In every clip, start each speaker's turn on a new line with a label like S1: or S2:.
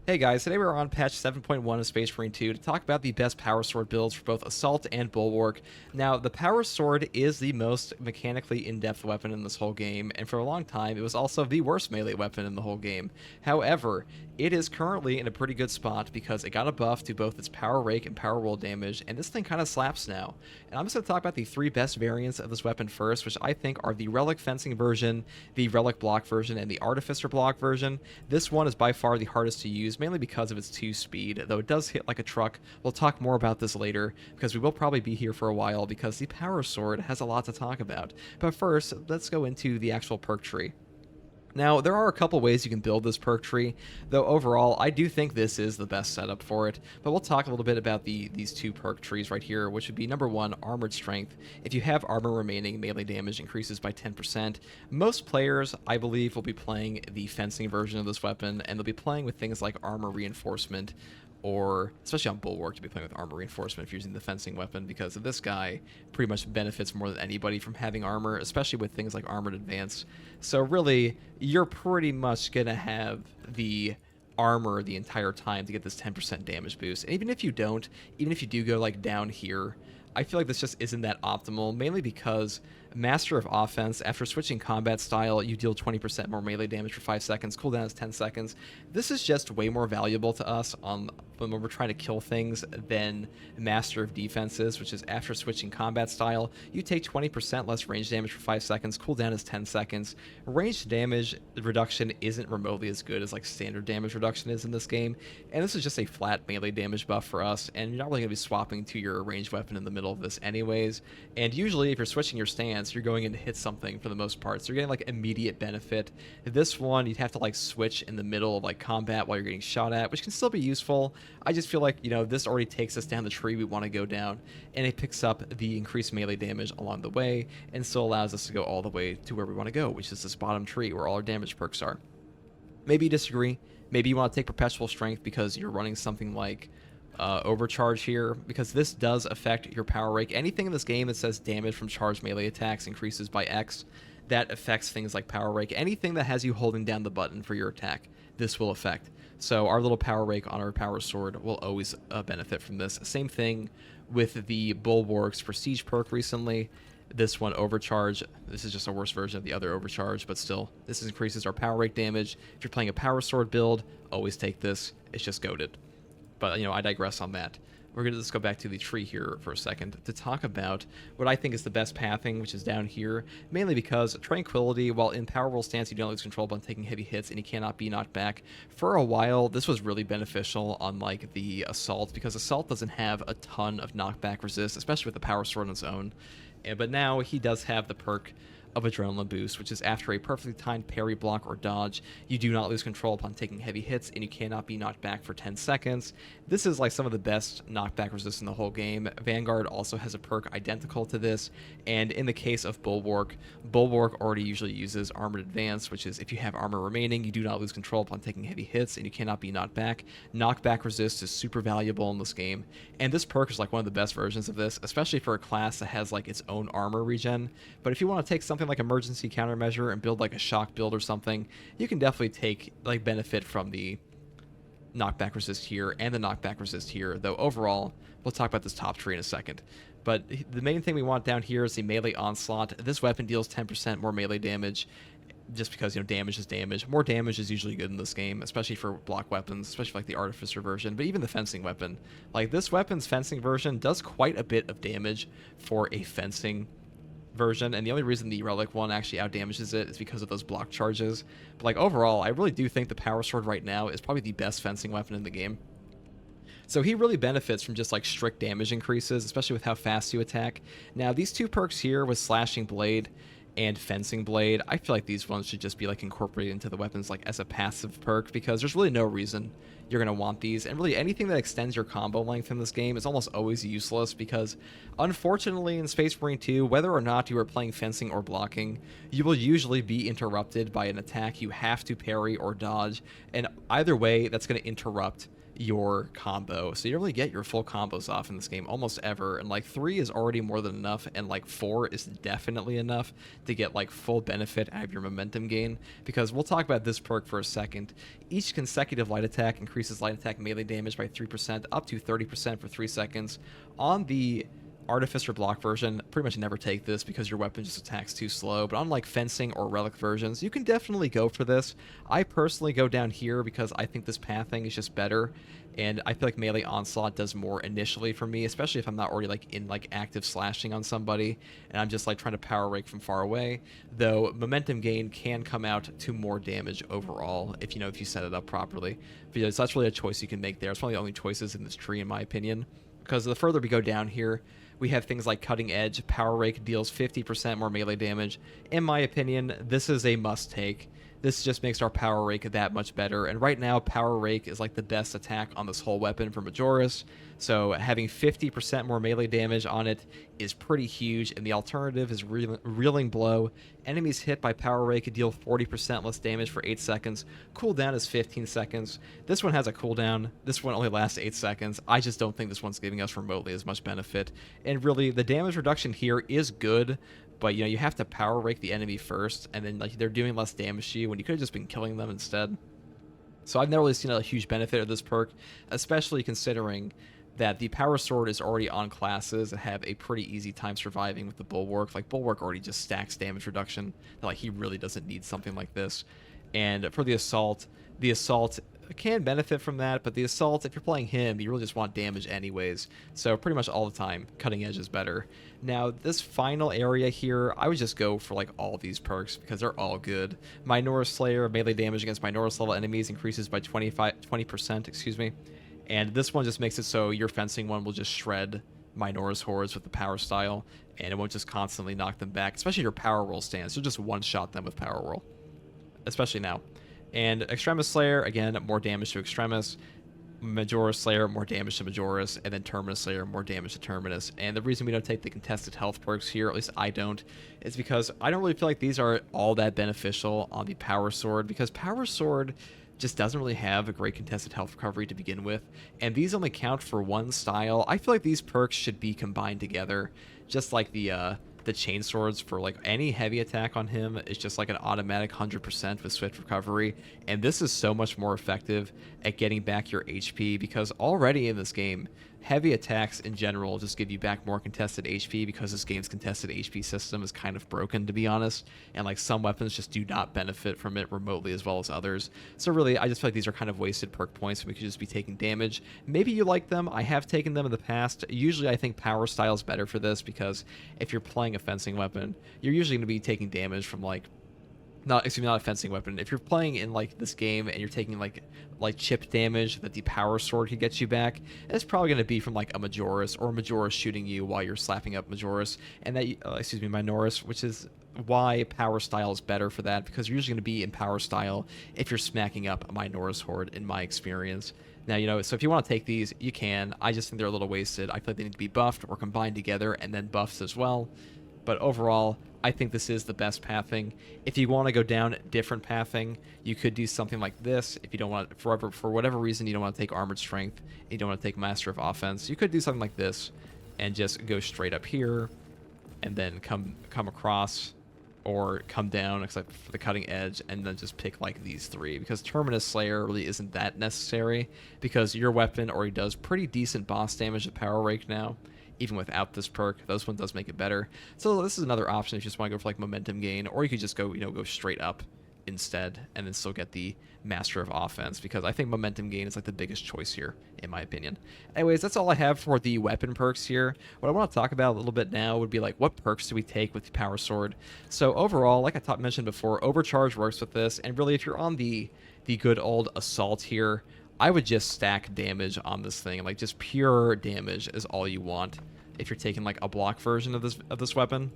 S1: Hey guys, today we're on patch 7.1 of Space Marine 2 to talk about the best power sword builds for both Assault and Bulwark. Now, the power sword is the most mechanically in-depth weapon in this whole game, and for a long time it was also the worst melee weapon in the whole game. However, it is currently in a pretty good spot because it got a buff to both its power rake and power roll damage, and this thing kind of slaps now. And I'm just going to talk about the three best variants of this weapon first, which I think are the Relic Fencing version, the Relic Block version, and the Artificer Block version. This one is by far the hardest to use, mainly because of its 2 speed, though it does hit like a truck. We'll talk more about this later, because we will probably be here for a while, because the power sword has a lot to talk about. But first, let's go into the actual perk tree. Now, there are a couple ways you can build this perk tree, though overall, I do think this is the best setup for it, but we'll talk a little bit about these two perk trees right here, which would be number 1, Armored Strength. If you have armor remaining, melee damage increases by 10%. Most players, I believe, will be playing the fencing version of this weapon, and they'll be playing with things like armor reinforcement, or especially on Bulwark to be playing with armor reinforcement if you're using the fencing weapon, because this guy pretty much benefits more than anybody from having armor, especially with things like armored advance. So really, you're pretty much gonna have the armor the entire time to get this 10% damage boost. And even if you don't, even if you do go like down here, I feel like this just isn't that optimal, mainly because Master of Offense, after switching combat style, you deal 20% more melee damage for 5 seconds, cooldown is 10 seconds. This is just way more valuable to us when we're trying to kill things than Master of Defenses, which is after switching combat style, you take 20% less range damage for 5 seconds, cooldown is 10 seconds. Range damage reduction isn't remotely as good as like standard damage reduction is in this game, and this is just a flat melee damage buff for us, and you're not really going to be swapping to your ranged weapon in the middle of this anyways. And usually if you're switching your stance, you're going in to hit something for the most part, so you're getting like immediate benefit. This one, you'd have to like switch in the middle of like combat while you're getting shot at, which can still be useful. I just feel like, you know, this already takes us down the tree we want to go down, and it picks up the increased melee damage along the way, and still allows us to go all the way to where we want to go, which is this bottom tree where all our damage perks are. Maybe you disagree. Maybe you want to take Perpetual Strength because you're running something like Overcharge here, because this does affect your power rake. Anything in this game that says damage from charged melee attacks increases by X, that affects things like power rake. Anything that has you holding down the button for your attack, this will affect. So our little power rake on our power sword will always benefit from this. Same thing with the Bulwark's Prestige perk recently. This one, Overcharge, this is just a worse version of the other Overcharge, but still, this increases our power rake damage. If you're playing a power sword build, always take this. It's just goated. But, you know, I digress on that. We're going to just go back to the tree here for a second to talk about what I think is the best pathing, which is down here, mainly because Tranquility, while in power roll stance you don't lose control on taking heavy hits and you cannot be knocked back, for a while this was really beneficial on like the Assault, because Assault doesn't have a ton of knockback resist, especially with the power sword on its own. But now he does have the perk of Adrenaline Boost, which is after a perfectly timed parry, block, or dodge, you do not lose control upon taking heavy hits, and you cannot be knocked back for 10 seconds. This is like some of the best knockback resist in the whole game. Vanguard also has a perk identical to this, and in the case of Bulwark, Bulwark already usually uses Armored Advance, which is if you have armor remaining, you do not lose control upon taking heavy hits, and you cannot be knocked back. Knockback resist is super valuable in this game, and this perk is like one of the best versions of this, especially for a class that has like its own armor regen. But if you want to take something like emergency countermeasure and build like a shock build or something, you can definitely take like benefit from the knockback resist here and the knockback resist here, though overall we'll talk about this top tree in a second. But the main thing we want down here is the melee onslaught. This weapon deals 10% more melee damage, just because, you know, damage is damage. More damage is usually good in this game, especially for block weapons, especially like the Artificer version, but even the fencing weapon. Like this weapon's fencing version does quite a bit of damage for a fencing version, and the only reason the Relic one actually outdamages it is because of those block charges. But like overall, I really do think the power sword right now is probably the best fencing weapon in the game. So he really benefits from just like strict damage increases, especially with how fast you attack. Now these two perks here with Slashing Blade and Fencing Blade, I feel like these ones should just be like incorporated into the weapons like as a passive perk, because there's really no reason you're going to want these, and really anything that extends your combo length in this game is almost always useless, because unfortunately in Space Marine 2, whether or not you are playing fencing or blocking, you will usually be interrupted by an attack you have to parry or dodge, and either way that's going to interrupt your combo. So you don't really get your full combos off in this game almost ever. And like 3 is already more than enough, and like 4 is definitely enough to get like full benefit out of your momentum gain. Because we'll talk about this perk for a second. Each consecutive light attack increases light attack melee damage by 3% up to 30% for 3 seconds. On the Artificer block version, pretty much never take this because your weapon just attacks too slow, but on like fencing or relic versions, you can definitely go for this. I personally go down here because I think this pathing is just better, and I feel like melee onslaught does more initially for me, especially if I'm not already like in like active slashing on somebody and I'm just like trying to power rake from far away. Though momentum gain can come out to more damage overall if you set it up properly. Because that's really a choice you can make there. It's one of the only choices in this tree in my opinion, because the further we go down here, we have things like Cutting Edge. Power Rake deals 50% more melee damage. In my opinion, this is a must-take. This just makes our Power Rake that much better. And right now, Power Rake is like the best attack on this whole weapon for Majoris. So having 50% more melee damage on it is pretty huge. And the alternative is Reeling Blow. Enemies hit by Power Rake deal 40% less damage for 8 seconds. Cooldown is 15 seconds. This one has a cooldown. This one only lasts 8 seconds. I just don't think this one's giving us remotely as much benefit. And really, the damage reduction here is good, but you have to power rake the enemy first, and then like they're doing less damage to you when you could have just been killing them instead. So I've never really seen a huge benefit of this perk, especially considering that the Power Sword is already on classes that have a pretty easy time surviving with the Bulwark. Like Bulwark already just stacks damage reduction. Like he really doesn't need something like this. And for the Assault can benefit from that, but the Assault, if you're playing him, you really just want damage anyways. So pretty much all the time, Cutting Edge is better. Now, this final area here, I would just go for like all these perks because they're all good. Minotaur Slayer, melee damage against Minotaurus level enemies increases by 20%, excuse me. And this one just makes it so your fencing one will just shred Minotaurus hordes with the power style, and it won't just constantly knock them back, especially your power roll stance. You'll just one-shot them with power roll, especially now. And Extremis Slayer, again, more damage to Extremis. Majoris Slayer, more damage to Majoris. And then Terminus Slayer, more damage to Terminus. And the reason we don't take the contested health perks here, at least I don't, is because I don't really feel like these are all that beneficial on the Power Sword, because Power Sword just doesn't really have a great contested health recovery to begin with, and these only count for one style. I feel like these perks should be combined together, just like the chain swords. For like any heavy attack on him, it's just like an automatic 100% with swift recovery, and this is so much more effective at getting back your HP, because already in this game, heavy attacks in general just give you back more contested HP, because this game's contested HP system is kind of broken, to be honest, and like some weapons just do not benefit from it remotely as well as others. So really, I just feel like these are kind of wasted perk points, and we could just be taking damage. Maybe you like them. I have taken them in the past. Usually I think power style is better for this, because if you're playing a fencing weapon, you're usually going to be taking damage from like not a fencing weapon. If you're playing in like this game and you're taking like chip damage that the Power Sword could get you back, it's probably going to be from like a Majoris, or Majoris shooting you while you're slapping up Majoris, and that Minoris, which is why Power Style is better for that, because you're usually going to be in Power Style if you're smacking up a Minoris horde, in my experience. Now, so if you want to take these, you can. I just think they're a little wasted. I feel like they need to be buffed or combined together and then buffs as well. But overall, I think this is the best pathing. If you want to go down different pathing, you could do something like this. If you don't want, for whatever reason, you don't want to take Armored Strength, you don't want to take Master of Offense, you could do something like this and just go straight up here and then come across or come down, except for the Cutting Edge, and then just pick like these three, because Terminus Slayer really isn't that necessary, because your weapon already does pretty decent boss damage at Power Rake now. Even without this perk, this one does make it better. So this is another option if you just want to go for like momentum gain, or you could just go, go straight up instead, and then still get the Master of Offense, because I think momentum gain is like the biggest choice here, in my opinion. Anyways, that's all I have for the weapon perks here. What I want to talk about a little bit now would be like, what perks do we take with the Power Sword? So overall, like I mentioned before, Overcharge works with this, and really if you're on the good old Assault here, I would just stack damage on this thing, like just pure damage is all you want. If you're taking like a block version of this weapon,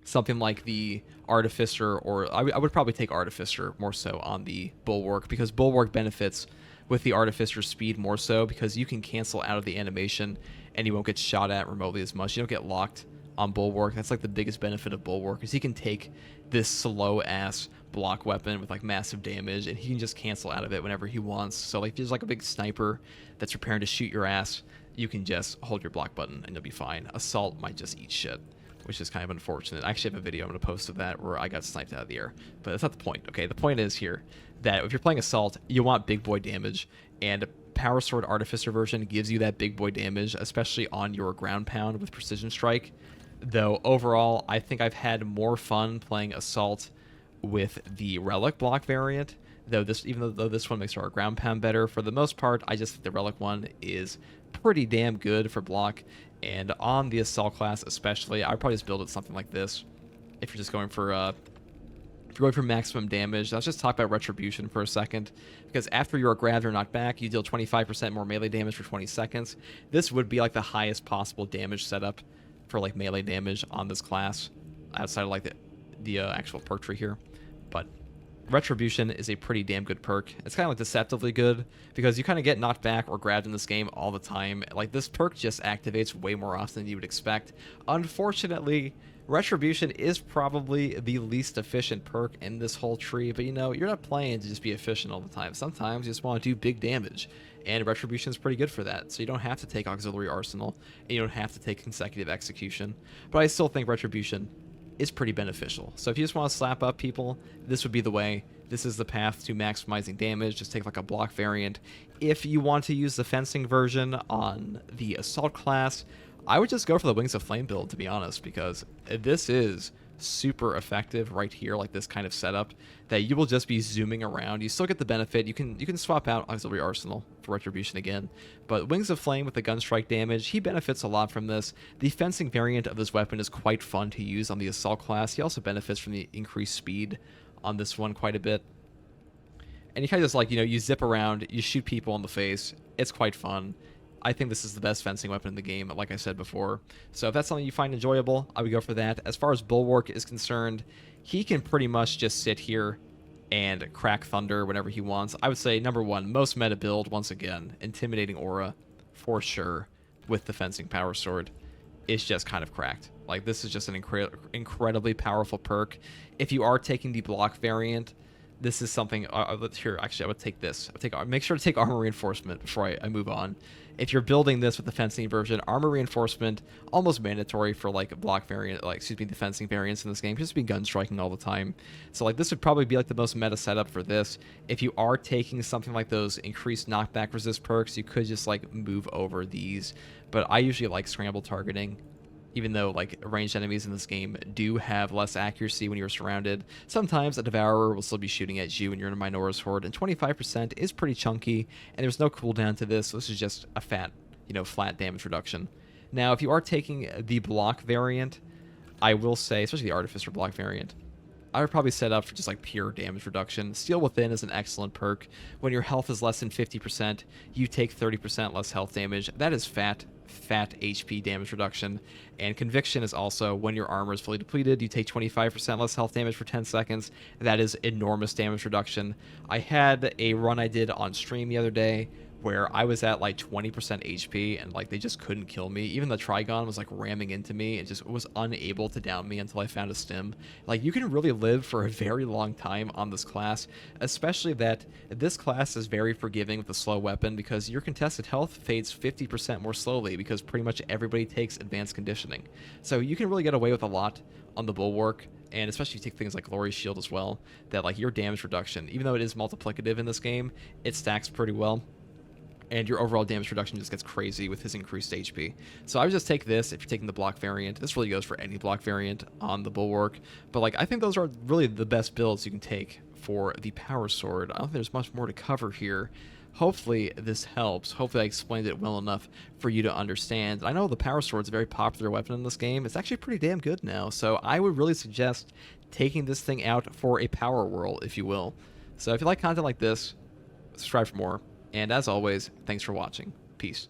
S1: something like the Artificer, or I would probably take Artificer more so on the Bulwark, because Bulwark benefits with the Artificer's speed more so, because you can cancel out of the animation and you won't get shot at remotely as much. You don't get locked on Bulwark. That's like the biggest benefit of Bulwark, is he can take this slow ass block weapon with like massive damage, and he can just cancel out of it whenever he wants. So like if there's like a big sniper that's preparing to shoot your ass, you can just hold your block button and you'll be fine. Assault might just eat shit, which is kind of unfortunate. I actually have a video I'm going to post of that where I got sniped out of the air, but that's not the point. Okay, the point is here that if you're playing Assault, you want big boy damage, and Power Sword Artificer version gives you that big boy damage, especially on your ground pound with Precision Strike. Though overall, I think I've had more fun playing Assault with the Relic block variant, though even though this one makes our ground pound better, for the most part, I just think the Relic one is pretty damn good for block. And on the Assault class especially, I'd probably just build it something like this. If you're just going for maximum damage, let's just talk about Retribution for a second, because after you are grabbed or knocked back, you deal 25% more melee damage for 20 seconds. This would be like the highest possible damage setup for like melee damage on this class, outside of like the actual perk tree here. But Retribution is a pretty damn good perk. It's kind of like deceptively good because you kind of get knocked back or grabbed in this game all the time. Like this perk just activates way more often than you would expect. Unfortunately, Retribution is probably the least efficient perk in this whole tree, but you know, you're not playing to just be efficient all the time. Sometimes you just want to do big damage, and Retribution is pretty good for that. So you don't have to take Auxiliary Arsenal, and you don't have to take Consecutive Execution, but I still think Retribution is pretty beneficial. So if you just want to slap up people, this would be the way. This is the path to maximizing damage. Just take like a block variant. If you want to use the fencing version on the Assault class, I would just go for the Wings of Flame build, to be honest, because this is super effective right here, like this kind of setup, that you will just be zooming around. You still get the benefit. You can swap out Auxiliary Arsenal for Retribution again, but Wings of Flame with the gunstrike damage, he benefits a lot from this. The fencing variant of this weapon is quite fun to use on the Assault class. He also benefits from the increased speed on this one quite a bit. And you kind of just like, you know, you zip around, you shoot people in the face. It's quite fun. I think this is the best fencing weapon in the game, like I said before. So if that's something you find enjoyable, I would go for that. As far as Bulwark is concerned, he can pretty much just sit here and crack thunder whenever he wants. I would say, number one, most meta build, once again, Intimidating Aura, for sure, with the Fencing Power Sword. It's just kind of cracked. Like, this is just an incredibly powerful perk. If you are taking the block variant, this is something. Here, actually, I would take this. Make sure to take Armor Reinforcement before I move on. If you're building this with the fencing version, Armor Reinforcement almost mandatory for like block variant, the fencing variants in this game. Just be gun striking all the time. So like this would probably be like the most meta setup for this. If you are taking something like those increased knockback resist perks, you could just like move over these. But I usually like scramble targeting, even though like ranged enemies in this game do have less accuracy when you're surrounded. Sometimes a Devourer will still be shooting at you when you're in a Minora's Horde, and 25% is pretty chunky, and there's no cooldown to this, so this is just a flat damage reduction. Now, if you are taking the block variant, I will say, especially the Artificer block variant, I would probably set up for just like pure damage reduction. Steel Within is an excellent perk. When your health is less than 50%, you take 30% less health damage. That is fat HP damage reduction. And Conviction is also, when your armor is fully depleted, you take 25% less health damage for 10 seconds. That is enormous damage reduction. I had a run I did on stream the other day where I was at like 20% HP and like they just couldn't kill me. Even the Trigon was like ramming into me and just was unable to down me until I found a stim. Like you can really live for a very long time on this class, especially that this class is very forgiving with the slow weapon because your contested health fades 50% more slowly because pretty much everybody takes advanced conditioning. So you can really get away with a lot on the Bulwark, and especially if you take things like Glory Shield as well, that like your damage reduction, even though it is multiplicative in this game, it stacks pretty well. And your overall damage reduction just gets crazy with his increased HP. So I would just take this if you're taking the block variant. This really goes for any block variant on the Bulwark. But like I think those are really the best builds you can take for the Power Sword. I don't think there's much more to cover here. Hopefully this helps. Hopefully I explained it well enough for you to understand. I know the Power Sword is a very popular weapon in this game. It's actually pretty damn good now. So I would really suggest taking this thing out for a power whirl, if you will. So if you like content like this, subscribe for more. And as always, thanks for watching. Peace.